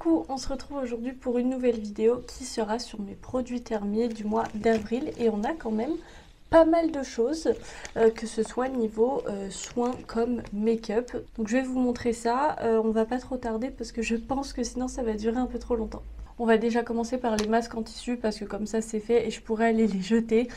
Coucou, on se retrouve aujourd'hui pour une nouvelle vidéo qui sera sur mes produits thermiers du mois d'avril et on a quand même pas mal de choses, que ce soit niveau soins comme make-up. Donc je vais vous montrer ça, on va pas trop tarder parce que je pense que sinon ça va durer un peu trop longtemps. On va déjà commencer par les masques en tissu parce que comme ça c'est fait et je pourrais aller les jeter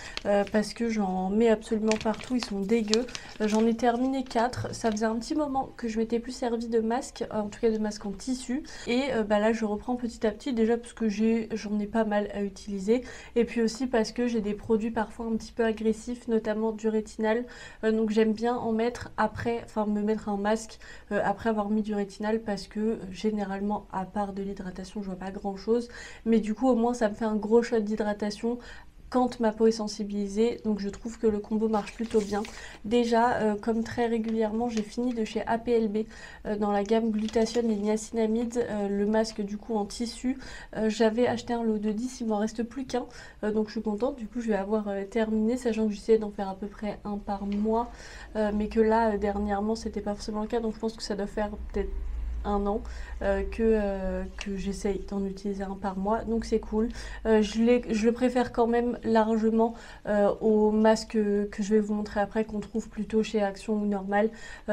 parce que j'en mets absolument partout, ils sont dégueux. J'en ai terminé 4, ça faisait un petit moment que je m'étais plus servi de masques, en tout cas de masques en tissu. Et là je reprends petit à petit déjà parce que j'en ai pas mal à utiliser. Et puis aussi parce que j'ai des produits parfois un petit peu agressifs, notamment du rétinal. Donc j'aime bien en mettre après, enfin me mettre un masque après avoir mis du rétinal parce que généralement à part de l'hydratation je vois pas grand chose. Mais du coup au moins ça me fait un gros shot d'hydratation quand ma peau est sensibilisée, donc je trouve que le combo marche plutôt bien. Déjà, comme très régulièrement, j'ai fini de chez APLB dans la gamme glutathione et niacinamide, le masque du coup en tissu. J'avais acheté un lot de 10, il m'en reste plus qu'un, donc je suis contente. Du coup, je vais avoir terminé, sachant que j'essayais d'en faire à peu près un par mois, mais que là, dernièrement, c'était pas forcément le cas, donc je pense que ça doit faire peut-être un an que j'essaye d'en utiliser un par mois, donc c'est cool. Je le préfère quand même largement au masque que je vais vous montrer après, qu'on trouve plutôt chez Action ou Normal,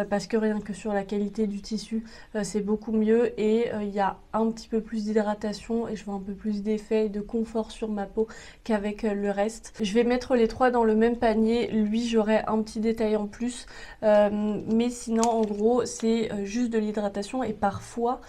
parce que rien que sur la qualité du tissu c'est beaucoup mieux et il y a un petit peu plus d'hydratation et je vois un peu plus d'effet et de confort sur ma peau qu'avec le reste. Je vais mettre les trois dans le même panier, lui j'aurai un petit détail en plus, mais sinon en gros c'est juste de l'hydratation. Et parfois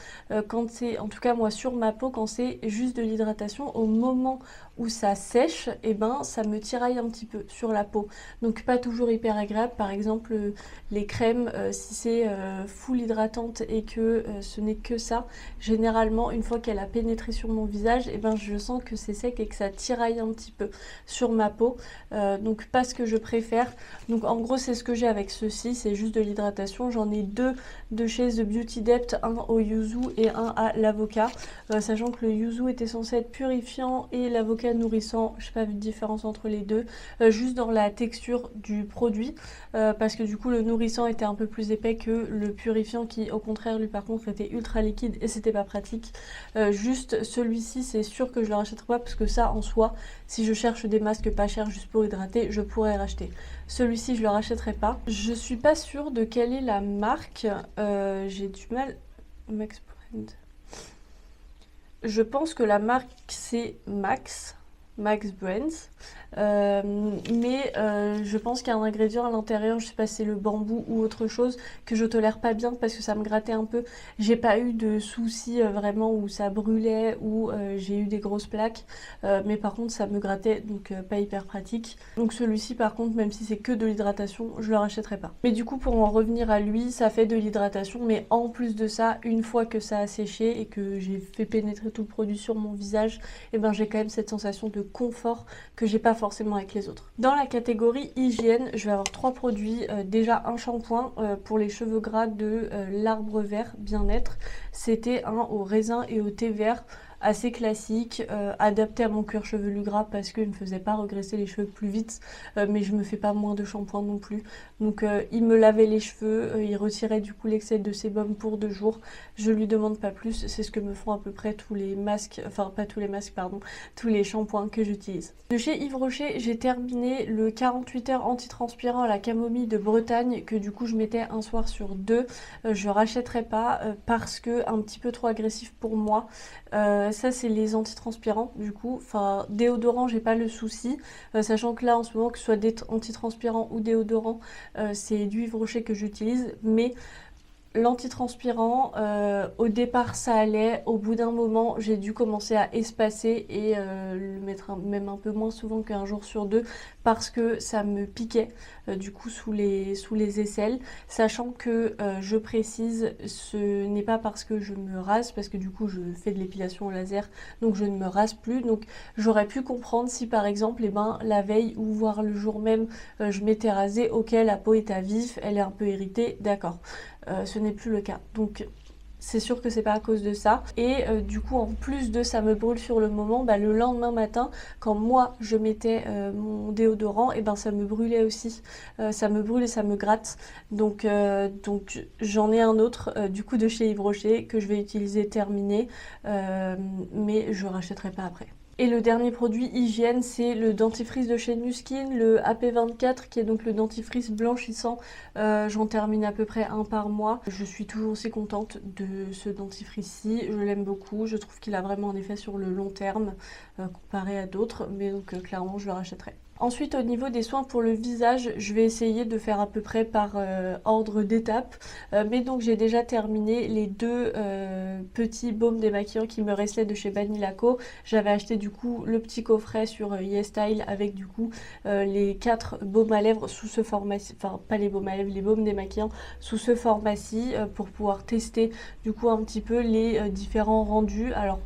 quand c'est, en tout cas moi sur ma peau, quand c'est juste de l'hydratation, au moment où ça sèche, et ben ça me tiraille un petit peu sur la peau, donc pas toujours hyper agréable. Par exemple les crèmes, si c'est full hydratante et que ce n'est que ça, généralement une fois qu'elle a pénétré sur mon visage, et ben je sens que c'est sec et que ça tiraille un petit peu sur ma peau, donc pas ce que je préfère. Donc en gros c'est ce que j'ai avec ceci, c'est juste de l'hydratation. J'en ai deux de chez The Beauty Depth, un au yuzu et un à l'avocat, sachant que le yuzu était censé être purifiant et l'avocat nourrissant. Je n'ai pas vu de différence entre les deux, juste dans la texture du produit, parce que du coup le nourrissant était un peu plus épais que le purifiant qui au contraire lui par contre était ultra liquide et c'était pas pratique. Juste celui-ci c'est sûr que je le rachèterai pas parce que ça en soi, si je cherche des masques pas chers juste pour hydrater, je pourrais racheter. Celui-ci je le rachèterai pas. Je suis pas sûre de quelle est la marque, j'ai du mal. Max Brand. Je pense que la marque c'est Max Brands, mais je pense qu'il y a un ingrédient à l'intérieur, je sais pas si c'est le bambou ou autre chose, que je tolère pas bien parce que ça me grattait un peu. J'ai pas eu de soucis vraiment où ça brûlait ou j'ai eu des grosses plaques, mais par contre ça me grattait, donc pas hyper pratique. Donc celui-ci par contre, même si c'est que de l'hydratation, je le rachèterai pas. Mais du coup pour en revenir à lui, ça fait de l'hydratation, mais en plus de ça, une fois que ça a séché et que j'ai fait pénétrer tout le produit sur mon visage, et ben j'ai quand même cette sensation de confort que j'ai pas forcément avec les autres. Dans la catégorie hygiène, je vais avoir trois produits. Déjà un shampoing pour les cheveux gras de l'Arbre Vert Bien-être. C'était un au raisin et au thé vert, assez classique, adapté à mon cuir chevelu gras parce qu'il ne me faisait pas regresser les cheveux plus vite, mais je me fais pas moins de shampoing non plus. Donc il me lavait les cheveux, il retirait du coup l'excès de sébum pour 2 jours. Je lui demande pas plus, c'est ce que me font à peu près tous les masques, enfin pas tous les masques pardon, tous les shampoings que j'utilise. De chez Yves Rocher, j'ai terminé le 48 heures antitranspirant à la camomille de Bretagne que du coup je mettais un soir sur 2. Je rachèterai pas parce que un petit peu trop agressif pour moi. Ça c'est les antitranspirants du coup, enfin déodorant j'ai pas le souci, sachant que là en ce moment que ce soit des antitranspirants ou déodorant, c'est du Yves Rocher que j'utilise, mais l'antitranspirant, au départ ça allait, au bout d'un moment j'ai dû commencer à espacer et le mettre même un peu moins souvent qu'un jour sur 2 parce que ça me piquait du coup sous les aisselles, sachant que je précise, ce n'est pas parce que je me rase, parce que du coup je fais de l'épilation au laser donc je ne me rase plus, donc j'aurais pu comprendre si par exemple la veille ou voire le jour même je m'étais rasée, ok la peau est à vif, elle est un peu irritée, d'accord. Ce n'est plus le cas. Donc c'est sûr que c'est pas à cause de ça. Et du coup, en plus de ça me brûle sur le moment, le lendemain matin, quand moi je mettais mon déodorant, et ben ça me brûlait aussi. Ça me brûle et ça me gratte. Donc j'en ai un autre du coup de chez Yves Rocher que je vais utiliser terminé, mais je rachèterai pas après. Et le dernier produit hygiène, c'est le dentifrice de chez Nu Skin, le AP24, qui est donc le dentifrice blanchissant. J'en termine à peu près un par mois. Je suis toujours aussi contente de ce dentifrice-ci. Je l'aime beaucoup. Je trouve qu'il a vraiment un effet sur le long terme comparé à d'autres. Mais donc clairement, je le rachèterai. Ensuite, au niveau des soins pour le visage, je vais essayer de faire à peu près par ordre d'étape. Mais donc j'ai déjà terminé les deux petits baumes démaquillants qui me restaient de chez Banilaco. J'avais acheté du coup le petit coffret sur YesStyle avec du coup les 4 baumes à lèvres sous ce format-ci, enfin pas les baumes à lèvres, les baumes démaquillants sous ce format-ci pour pouvoir tester du coup un petit peu les différents rendus. Alors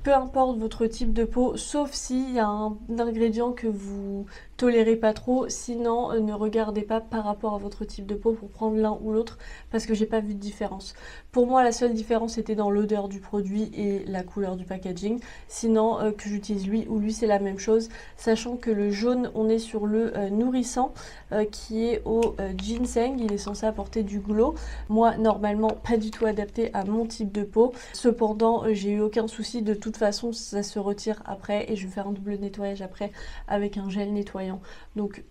peu importe votre type de peau, sauf s'il y a un ingrédient que vous tolérez pas trop, sinon ne regardez pas par rapport à votre type de peau pour prendre l'un ou l'autre parce que j'ai pas vu de différence. Pour moi la seule différence était dans l'odeur du produit et la couleur du packaging, sinon que j'utilise lui ou lui c'est la même chose, sachant que le jaune on est sur le nourrissant qui est au ginseng, il est censé apporter du glow. Moi normalement pas du tout adapté à mon type de peau, cependant j'ai eu aucun souci, de toute façon ça se retire après et je vais faire un double nettoyage après avec un gel nettoyant. Donc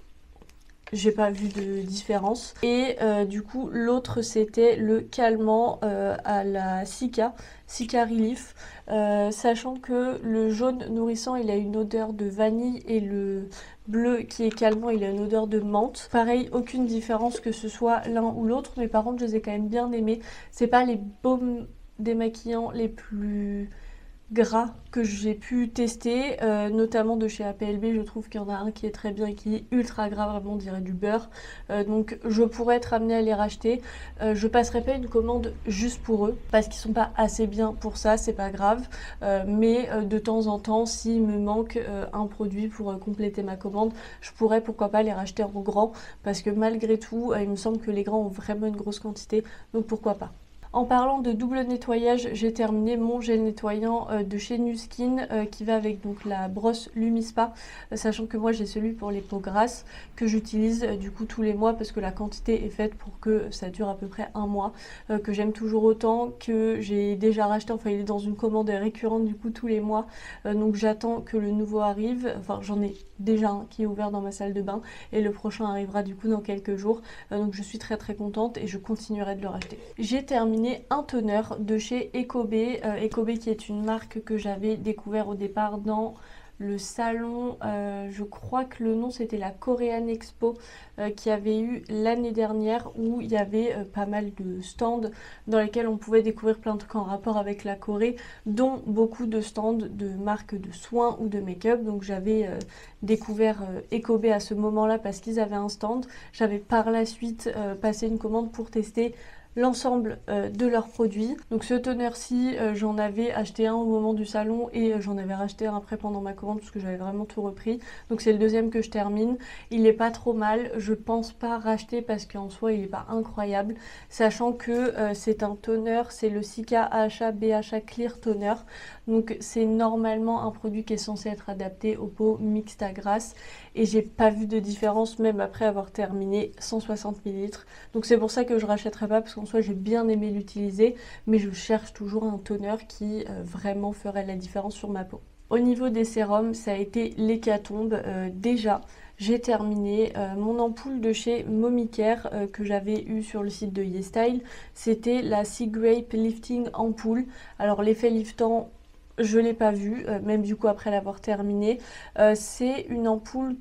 j'ai pas vu de différence. Et du coup l'autre c'était le calmant à la Cica Relief, sachant que le jaune nourrissant il a une odeur de vanille et le bleu qui est calmant il a une odeur de menthe. Pareil, aucune différence que ce soit l'un ou l'autre, mais par contre je les ai quand même bien aimés. C'est pas les baumes démaquillants les plus gras que j'ai pu tester, notamment de chez APLB. Je trouve qu'il y en a un qui est très bien et qui est ultra gras, vraiment on dirait du beurre, donc je pourrais être amenée à les racheter. Je passerai pas une commande juste pour eux parce qu'ils sont pas assez bien pour ça, c'est pas grave, mais de temps en temps s'il me manque un produit pour compléter ma commande, je pourrais pourquoi pas les racheter en grand parce que malgré tout il me semble que les grands ont vraiment une grosse quantité, donc pourquoi pas. En parlant de double nettoyage, j'ai terminé mon gel nettoyant de chez Nu Skin qui va avec donc la brosse Lumispa, sachant que moi j'ai celui pour les peaux grasses que j'utilise du coup tous les mois parce que la quantité est faite pour que ça dure à peu près un mois, que j'aime toujours autant, que j'ai déjà racheté, enfin il est dans une commande récurrente du coup tous les mois, donc j'attends que le nouveau arrive, enfin j'en ai déjà un qui est ouvert dans ma salle de bain et le prochain arrivera du coup dans quelques jours, donc je suis très contente et je continuerai de le racheter. J'ai terminé un toner de chez Ecobe, Ecobe qui est une marque que j'avais découvert au départ dans le salon, je crois que le nom c'était la Korean Expo qui avait eu l'année dernière, où il y avait pas mal de stands dans lesquels on pouvait découvrir plein de trucs en rapport avec la Corée, dont beaucoup de stands de marques de soins ou de make-up. Donc j'avais découvert Ecobe à ce moment là parce qu'ils avaient un stand. J'avais par la suite passé une commande pour tester l'ensemble de leurs produits. Donc ce toner-ci, j'en avais acheté un au moment du salon et j'en avais racheté un après pendant ma commande parce que j'avais vraiment tout repris. Donc c'est le deuxième que je termine. Il est pas trop mal, je pense pas racheter parce qu'en soi il est pas incroyable, sachant que c'est un toner, c'est le Cica AHA BHA Clear Toner. Donc c'est normalement un produit qui est censé être adapté aux peaux mixtes à grasses et j'ai pas vu de différence même après avoir terminé 160 ml. Donc c'est pour ça que je rachèterai pas, parce qu'en soi j'ai bien aimé l'utiliser, mais je cherche toujours un toner qui vraiment ferait la différence sur ma peau. Au niveau des sérums, ça a été l'hécatombe. Déjà, j'ai terminé mon ampoule de chez Momicare que j'avais eu sur le site de YesStyle. C'était la Sea Grape Lifting Ampoule. Alors l'effet liftant, je l'ai pas vu, même du coup après l'avoir terminé. C'est une ampoule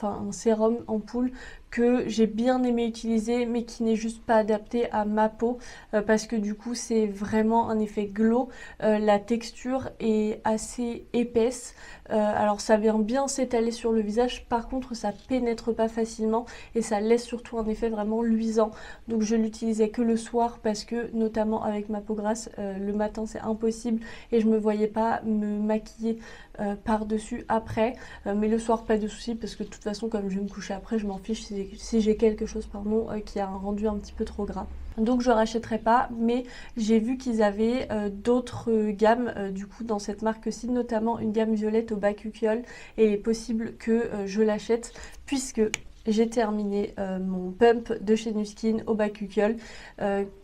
un sérum ampoule que j'ai bien aimé utiliser, mais qui n'est juste pas adapté à ma peau parce que du coup c'est vraiment un effet glow. La texture est assez épaisse, alors ça vient bien s'étaler sur le visage, par contre ça pénètre pas facilement et ça laisse surtout un effet vraiment luisant. Donc je l'utilisais que le soir parce que notamment avec ma peau grasse, le matin c'est impossible et je me voyais pas me maquiller par dessus après, mais le soir pas de souci parce que de toute façon comme je vais me coucher après je m'en fiche, c'est si j'ai quelque chose pardon, qui a un rendu un petit peu trop gras. Donc je rachèterai pas, mais j'ai vu qu'ils avaient d'autres gammes du coup dans cette marque-ci, notamment une gamme violette au Bakuchiol, et il est possible que je l'achète puisque j'ai terminé mon pump de chez Nuskin au Bakuchiol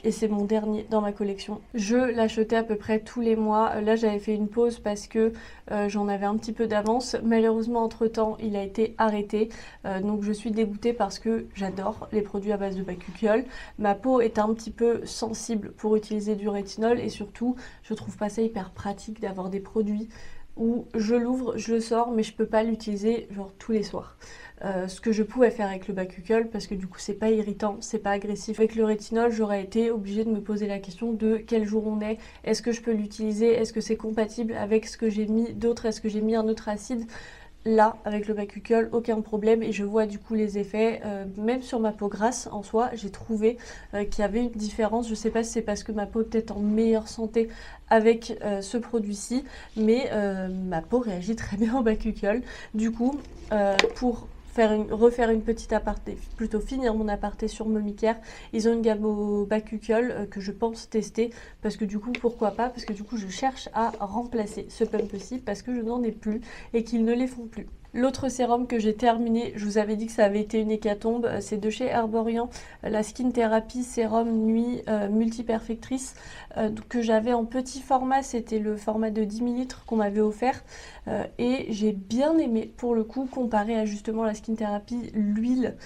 et c'est mon dernier dans ma collection. Je l'achetais à peu près tous les mois. Là j'avais fait une pause parce que j'en avais un petit peu d'avance. Malheureusement entre temps il a été arrêté. Donc je suis dégoûtée parce que j'adore les produits à base de Bakuchiol. Ma peau est un petit peu sensible pour utiliser du rétinol et surtout je trouve pas ça hyper pratique d'avoir des produits où je l'ouvre, je le sors, mais je peux pas l'utiliser genre tous les soirs. Ce que je pouvais faire avec le Bakuchiol parce que du coup c'est pas irritant, c'est pas agressif. Avec le rétinol j'aurais été obligée de me poser la question de quel jour on est-ce que je peux l'utiliser, est-ce que c'est compatible avec ce que j'ai mis d'autre, est-ce que j'ai mis un autre acide. Là, avec le Bakuchiol, aucun problème et je vois du coup les effets, même sur ma peau grasse en soi, j'ai trouvé qu'il y avait une différence. Je sais pas si c'est parce que ma peau est peut-être en meilleure santé avec ce produit-ci, mais ma peau réagit très bien au Bakuchiol. Du coup, pour refaire une petite aparté, plutôt finir mon aparté sur Momicare, ils ont une gamme au Bakuchiol que je pense tester parce que du coup pourquoi pas, parce que du coup je cherche à remplacer ce pump-ci parce que je n'en ai plus et qu'ils ne les font plus. L'autre sérum que j'ai terminé, je vous avais dit que ça avait été une hécatombe, c'est de chez Herborian, la Skin Therapy Sérum Nuit Multiperfectrice que j'avais en petit format, c'était le format de 10 ml qu'on m'avait offert et j'ai bien aimé pour le coup comparé à justement la Skin Therapy, l'huile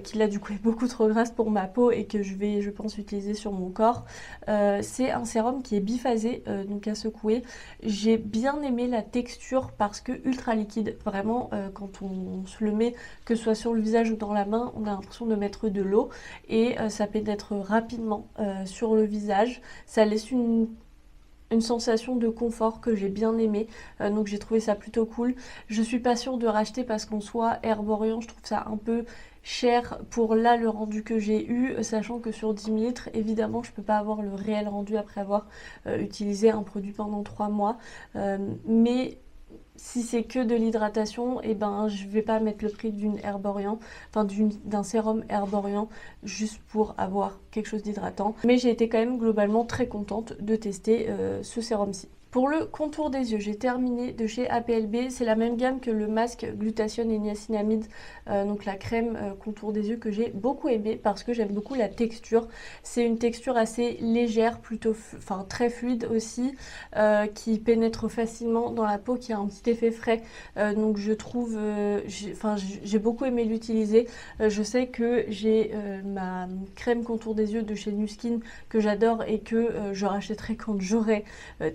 qui là du coup est beaucoup trop grasse pour ma peau et que je vais je pense utiliser sur mon corps. C'est un sérum qui est biphasé donc à secouer. J'ai bien aimé la texture parce que ultra liquide, vraiment quand on se le met, que ce soit sur le visage ou dans la main, on a l'impression de mettre de l'eau et ça pénètre rapidement sur le visage. Ça laisse une sensation de confort que j'ai bien aimé, donc j'ai trouvé ça plutôt cool. Je suis pas sûre de racheter parce qu'en soi Herborian je trouve ça un peu cher pour là le rendu que j'ai eu, sachant que sur 10 ml évidemment je peux pas avoir le réel rendu après avoir utilisé un produit pendant 3 mois, mais si c'est que de l'hydratation, et ben je vais pas mettre le prix d'une Herborian, enfin d'un sérum Herborian juste pour avoir quelque chose d'hydratant. Mais j'ai été quand même globalement très contente de tester ce sérum-ci. Pour le contour des yeux, j'ai terminé de chez APLB. C'est la même gamme que le masque glutathione et niacinamide, donc la crème contour des yeux que j'ai beaucoup aimé parce que j'aime beaucoup la texture. C'est une texture assez légère, plutôt, enfin très fluide aussi, qui pénètre facilement dans la peau, qui a un petit effet frais. Donc je trouve, j'ai beaucoup aimé l'utiliser. Je sais que j'ai ma crème contour des yeux de chez Nuskin que j'adore et que je rachèterai quand j'aurai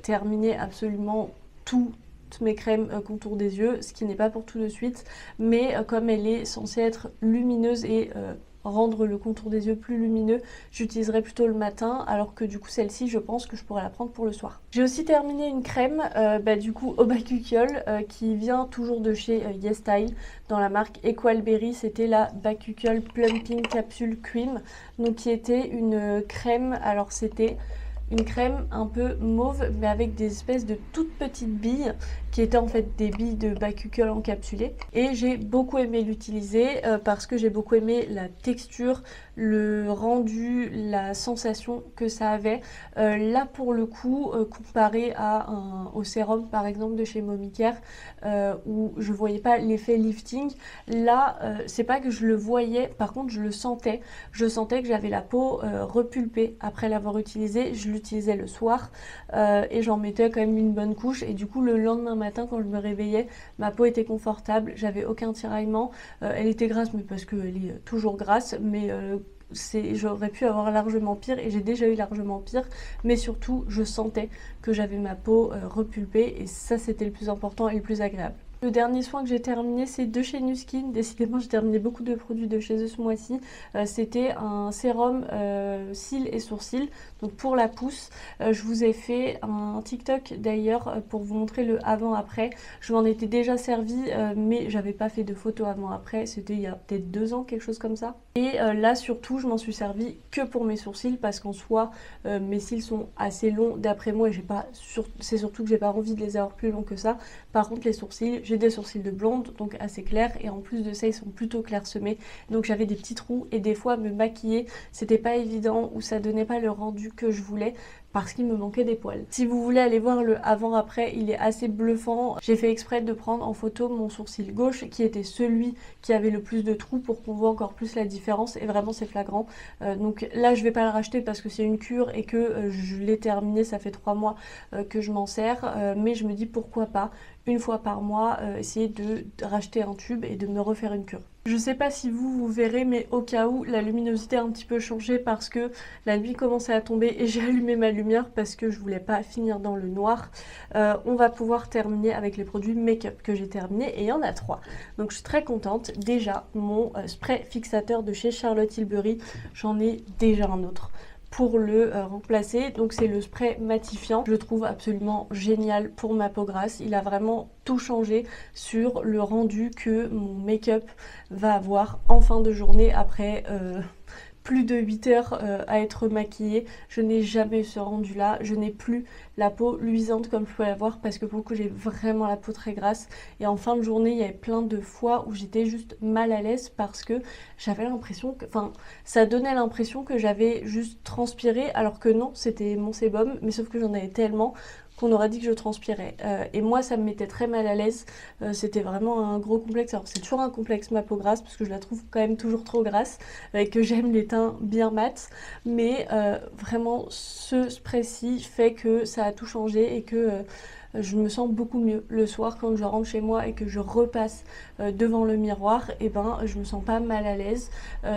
terminé absolument toutes mes crèmes contour des yeux, ce qui n'est pas pour tout de suite, mais comme elle est censée être lumineuse et rendre le contour des yeux plus lumineux, j'utiliserai plutôt le matin, alors que du coup celle-ci je pense que je pourrais la prendre pour le soir. J'ai aussi terminé une crème du coup au Bakuchiol qui vient toujours de chez YesStyle dans la marque Equalberry. C'était la Bakuchiol Plumping Capsule Cream, donc qui était une crème, alors c'était une crème un peu mauve mais avec des espèces de toutes petites billes qui étaient en fait des billes de Bakuchiol encapsulées, et j'ai beaucoup aimé l'utiliser parce que j'ai beaucoup aimé la texture, le rendu, la sensation que ça avait. Là pour le coup comparé au sérum par exemple de chez Momicare où je voyais pas l'effet lifting, là c'est pas que je le voyais, par contre je le sentais. Je sentais que j'avais la peau repulpée après l'avoir utilisé. Je l'utilisais le soir et j'en mettais quand même une bonne couche, et du coup le lendemain matin quand je me réveillais, ma peau était confortable, j'avais aucun tiraillement. Elle était grasse mais parce qu'elle est toujours grasse, mais j'aurais pu avoir largement pire et j'ai déjà eu largement pire, mais surtout je sentais que j'avais ma peau repulpée et ça c'était le plus important et le plus agréable. Le dernier soin que j'ai terminé, c'est de chez Nuskin. Décidément, j'ai terminé beaucoup de produits de chez eux ce mois-ci. C'était un sérum cils et sourcils, donc pour la pousse. Je vous ai fait un TikTok d'ailleurs pour vous montrer le avant-après. Je m'en étais déjà servi, mais j'avais pas fait de photos avant-après. C'était il y a peut-être 2 ans, quelque chose comme ça. Et là, surtout, je m'en suis servi que pour mes sourcils parce qu'en soi, mes cils sont assez longs d'après moi et c'est surtout que j'ai pas envie de les avoir plus longs que ça. Par contre, les sourcils, j'ai j'ai des sourcils de blonde, donc assez clairs, et en plus de ça ils sont plutôt clairsemés, donc j'avais des petits trous et des fois me maquiller c'était pas évident ou ça donnait pas le rendu que je voulais parce qu'il me manquait des poils. Si vous voulez aller voir le avant-après, il est assez bluffant. J'ai fait exprès de prendre en photo mon sourcil gauche qui était celui qui avait le plus de trous pour qu'on voit encore plus la différence et vraiment c'est flagrant. Donc là je vais pas le racheter parce que c'est une cure et que je l'ai terminé, ça fait 3 mois que je m'en sers, mais je me dis pourquoi pas une fois par mois essayer de racheter un tube et de me refaire une cure. Je sais pas si vous verrez, mais au cas où la luminosité a un petit peu changé parce que la nuit commençait à tomber et j'ai allumé ma lumière parce que je voulais pas finir dans le noir. On va pouvoir terminer avec les produits make-up que j'ai terminé et il y en a 3. Donc je suis très contente. Déjà mon spray fixateur de chez Charlotte Tilbury, j'en ai déjà un autre pour le remplacer. Donc c'est le spray matifiant, je le trouve absolument génial pour ma peau grasse. Il a vraiment tout changé sur le rendu que mon make-up va avoir en fin de journée après plus de 8 heures à être maquillée. Je n'ai jamais eu ce rendu là, je n'ai plus la peau luisante comme je pouvais l'avoir parce que pour le coup j'ai vraiment la peau très grasse et en fin de journée il y avait plein de fois où j'étais juste mal à l'aise parce que j'avais l'impression que, enfin ça donnait l'impression que j'avais juste transpiré alors que non, c'était mon sébum, mais sauf que j'en avais tellement qu'on aurait dit que je transpirais. Et moi, ça me mettait très mal à l'aise. C'était vraiment un gros complexe. Alors, c'est toujours un complexe ma peau grasse, parce que je la trouve quand même toujours trop grasse, et que j'aime les teints bien mat. Mais vraiment, ce spray-ci fait que ça a tout changé et que je me sens beaucoup mieux le soir quand je rentre chez moi et que je repasse devant le miroir, et ben je me sens pas mal à l'aise.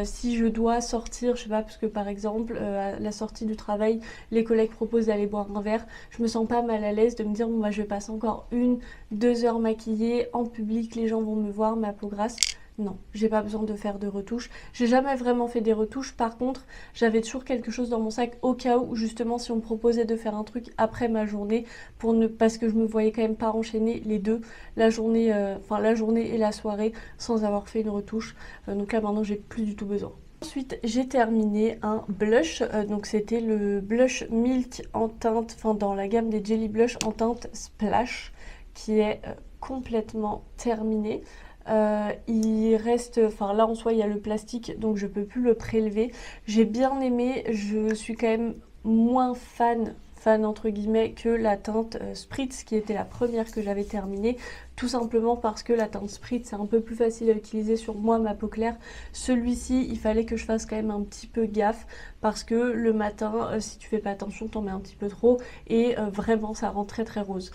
Si je dois sortir, je sais pas, parce que par exemple à la sortie du travail les collègues proposent d'aller boire un verre, je me sens pas mal à l'aise de me dire bon bah je vais passer encore 1-2 heures maquillée en public, les gens vont me voir, ma peau grasse. Non, j'ai pas besoin de faire de retouches. J'ai jamais vraiment fait des retouches. Par contre, j'avais toujours quelque chose dans mon sac au cas où, justement, si on me proposait de faire un truc après ma journée, parce que je me voyais quand même pas enchaîner les deux, la journée et la soirée, sans avoir fait une retouche. Donc là, maintenant, j'ai plus du tout besoin. Ensuite, j'ai terminé un blush, donc c'était le blush Milk en teinte, enfin dans la gamme des Jelly Blush en teinte Splash, qui est complètement terminé. Il reste, enfin là en soi il y a le plastique donc je peux plus le prélever. J'ai bien aimé, je suis quand même moins fan entre guillemets que la teinte Spritz qui était la première que j'avais terminée, tout simplement parce que la teinte Spritz c'est un peu plus facile à utiliser sur moi, ma peau claire. Celui-ci il fallait que je fasse quand même un petit peu gaffe parce que le matin si tu fais pas attention t'en mets un petit peu trop et vraiment ça rend très très rose.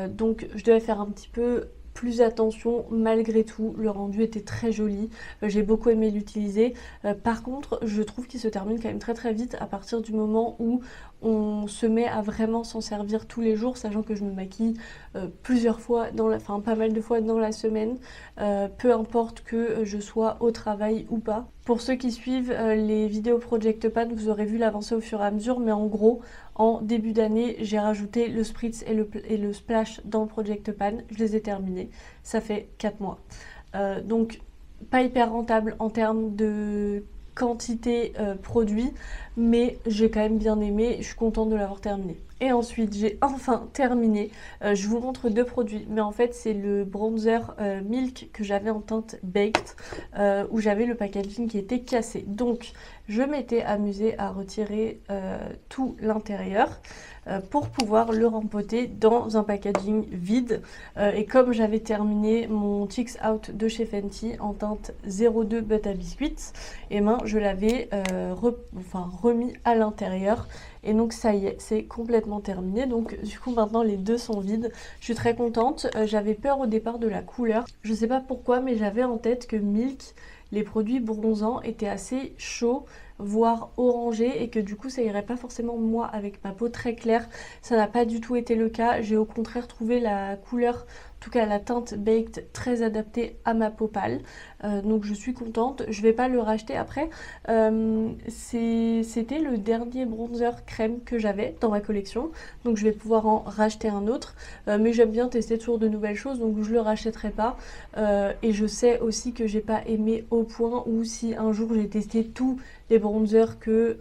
Donc je devais faire un petit peu plus attention. Malgré tout le rendu était très joli, j'ai beaucoup aimé l'utiliser. Par contre je trouve qu'il se termine quand même très très vite à partir du moment où on se met à vraiment s'en servir tous les jours, sachant que je me maquille plusieurs fois, enfin pas mal de fois dans la semaine, peu importe que je sois au travail ou pas. Pour ceux qui suivent les vidéos Project Pan, vous aurez vu l'avancée au fur et à mesure, mais en gros, en début d'année, j'ai rajouté le Spritz et le Splash dans le Project Pan, je les ai terminés, ça fait 4 mois. Donc pas hyper rentable en termes de quantité produit, mais j'ai quand même bien aimé, je suis contente de l'avoir terminé. Et ensuite j'ai enfin terminé, je vous montre 2 produits, mais en fait c'est le bronzer Milk que j'avais en teinte Baked, où j'avais le packaging qui était cassé. Donc je m'étais amusée à retirer tout l'intérieur pour pouvoir le rempoter dans un packaging vide. Et comme j'avais terminé mon Chicks Out de chez Fenty en teinte 02 Butter Biscuits, et ben je l'avais remis à l'intérieur. Et donc ça y est, c'est complètement terminé. Donc du coup maintenant les deux sont vides. Je suis très contente. J'avais peur au départ de la couleur. Je sais pas pourquoi, mais j'avais en tête que Milk, les produits bronzants, étaient assez chauds, voire orangés, et que du coup ça irait pas forcément moi avec ma peau très claire. Ça n'a pas du tout été le cas. J'ai au contraire trouvé la couleur, en tout cas la teinte Baked, très adaptée à ma peau pâle. Donc je suis contente. Je vais pas le racheter après. C'était le dernier bronzer crème que j'avais dans ma collection, donc je vais pouvoir en racheter un autre. Mais j'aime bien tester toujours de nouvelles choses, donc je le rachèterai pas. Et je sais aussi que j'ai pas aimé au point où si un jour j'ai testé tous les bronzers que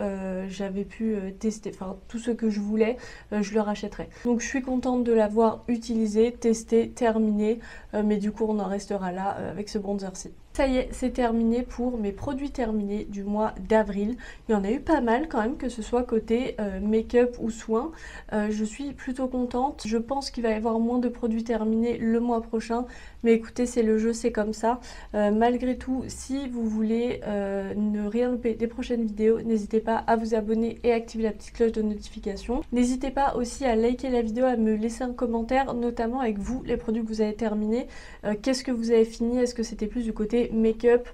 j'avais pu tester, tout ce que je voulais, je le rachèterai. Donc je suis contente de l'avoir utilisé, testé, terminé. terminé, mais du coup on en restera là avec ce bronzer-ci. Ça y est, c'est terminé pour mes produits terminés du mois d'avril. Il y en a eu pas mal quand même, que ce soit côté make-up ou soins. Je suis plutôt contente. Je pense qu'il va y avoir moins de produits terminés le mois prochain. Mais écoutez, c'est le jeu, c'est comme ça. Malgré tout, si vous voulez ne rien louper des prochaines vidéos, n'hésitez pas à vous abonner et activer la petite cloche de notification. N'hésitez pas aussi à liker la vidéo, à me laisser un commentaire, notamment avec vous, les produits que vous avez terminés. Qu'est-ce que vous avez fini? Est-ce que c'était plus du côté make-up,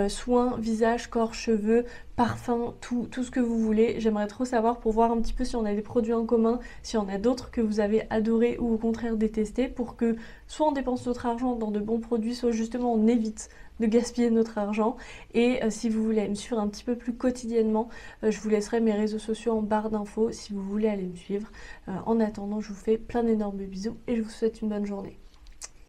soins, visage, corps, cheveux, parfum, tout ce que vous voulez? J'aimerais trop savoir pour voir un petit peu si on a des produits en commun, si on a d'autres que vous avez adorés ou au contraire détestés, pour que soit on dépense notre argent dans de bons produits, soit justement on évite de gaspiller notre argent. Et si vous voulez me suivre un petit peu plus quotidiennement, je vous laisserai mes réseaux sociaux en barre d'infos si vous voulez aller me suivre. En attendant, je vous fais plein d'énormes bisous et je vous souhaite une bonne journée.